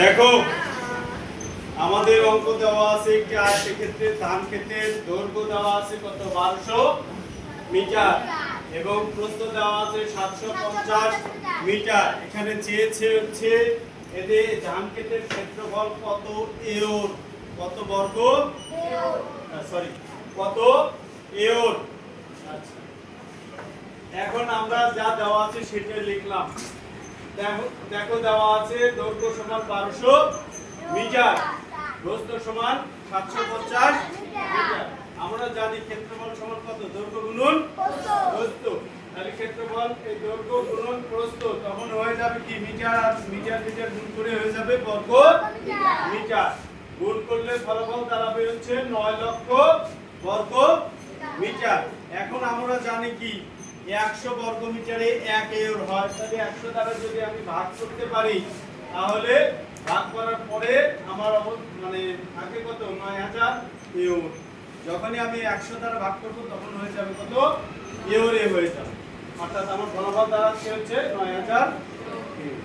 দেখো আমাদের অঙ্ক দেওয়া আছে একটি আয়তক্ষেত্রে ধান ক্ষেত্রের দৈর্ঘ্য দেওয়া আছে কত 1200 মিটার এবং প্রস্থ দেওয়া আছে 750 মিটার। এখানে চেয়েছে হচ্ছে এদের ধান ক্ষেত্রের ক্ষেত্রফল কত এওর, কত বর্গ সরি কত এওর। আচ্ছা, এখন আমরা যা দেওয়া আছে সেটা লিখলাম। দেখো দেওয়া আছে দৈর্ঘ্য সমান 1200 মিটার, প্রস্থ সমান 750 মিটার। আমরা জানি ক্ষেত্রফল সমান কত দৈর্ঘ্য গুণন প্রস্থ। তাহলে ক্ষেত্রফল এই দৈর্ঘ্য গুণন প্রস্থ তখন হয়ে যাবে কি মিটার আর মিটার মিটার গুণ করে হয়ে যাবে বর্গ মিটার। গুণ করলে ফলাফল দাঁড়াবে হচ্ছে 9 লক্ষ বর্গ মিটার। এখন আমরা জানি কি 100 বর্গ মিটারে 1 এওর হয়, তাহলে 100 দ্বারা যদি আমি ভাগ করতে পারি তাহলে ভাগ করার পরে আমার মানে থাকে কত 9000 এওর। যখনই আমি 100 দ্বারা ভাগ করব তখন হয়ে যাবে কত এওরে হয়ে যাবে, অর্থাৎ আমার ফলাফল দাঁড়াচ্ছে হচ্ছে 9000 এওর।